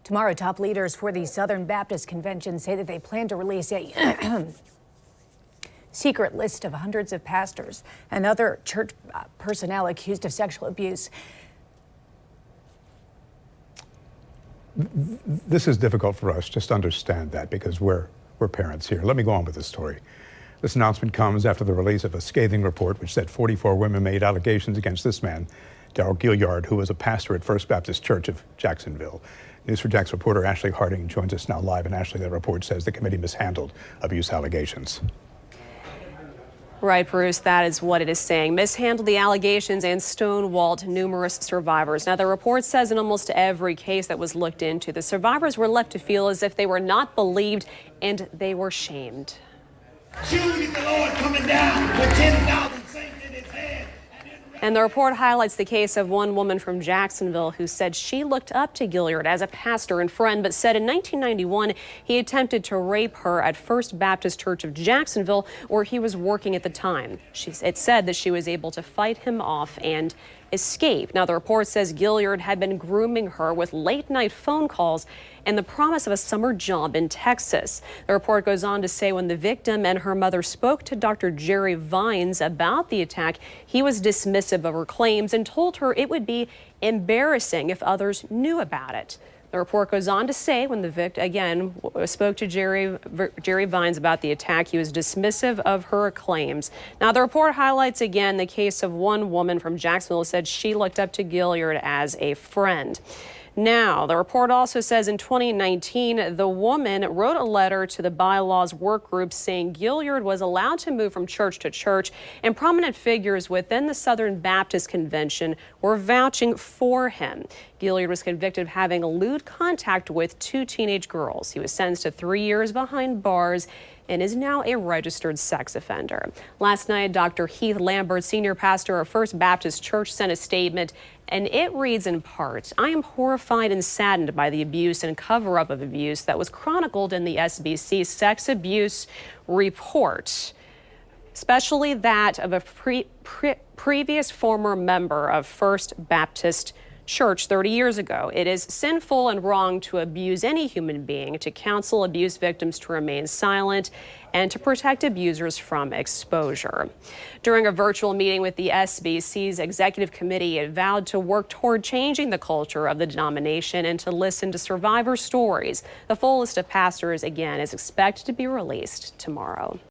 Tomorrow, top leaders for the Southern Baptist Convention say that they plan to release a secret list of hundreds of pastors and other church personnel accused of sexual abuse. This is difficult for us just to understand that because we're parents here. Let me go on with this story. This announcement comes after the release of a scathing report which said 44 women made allegations against this man, Darrell Gilyard, who was a pastor at First Baptist Church of Jacksonville. News4Jax reporter Ashley Harding joins us now live. And Ashley, that report says the committee mishandled abuse allegations. Right, Bruce, that is what it is saying. Mishandled the allegations and stonewalled numerous survivors. Now, the report says in almost every case that was looked into, the survivors were left to feel as if they were not believed and they were shamed. Surely the Lord coming down with 10,000 saints in his hand. And the report highlights the case of one woman from Jacksonville who said she looked up to Gilyard as a pastor and friend, but said in 1991 he attempted to rape her at First Baptist Church of Jacksonville, where he was working at the time. It said that she was able to fight him off and escape. Now, the report says Gilyard had been grooming her with late-night phone calls and the promise of a summer job in Texas. The report goes on to say when the victim and her mother spoke to Dr. Jerry Vines about the attack, he was dismissive of her claims and told her it would be embarrassing if others knew about it. The report goes on to say when the victim, again, spoke to Jerry Vines about the attack, he was dismissive of her claims. Now, the report highlights again the case of one woman from Jacksonville who said she looked up to Gilyard as a friend. Now, the report also says in 2019, the woman wrote a letter to the bylaws work group saying Gilyard was allowed to move from church to church, and prominent figures within the Southern Baptist Convention were vouching for him. Gilyard was convicted of having lewd contact with 2 teenage girls. He was sentenced to 3 years behind bars and is now a registered sex offender. Last night, Dr. Heath Lambert, senior pastor of First Baptist Church, sent a statement, and it reads in part, "I am horrified and saddened by the abuse and cover-up of abuse that was chronicled in the SBC sex abuse report, especially that of a previous former member of First Baptist Church 30 years ago. It is sinful and wrong to abuse any human being, to counsel abuse victims to remain silent, and to protect abusers from exposure." During a virtual meeting with the SBC's executive committee, it vowed to work toward changing the culture of the denomination and to listen to survivor stories. The full list of pastors, again, is expected to be released tomorrow.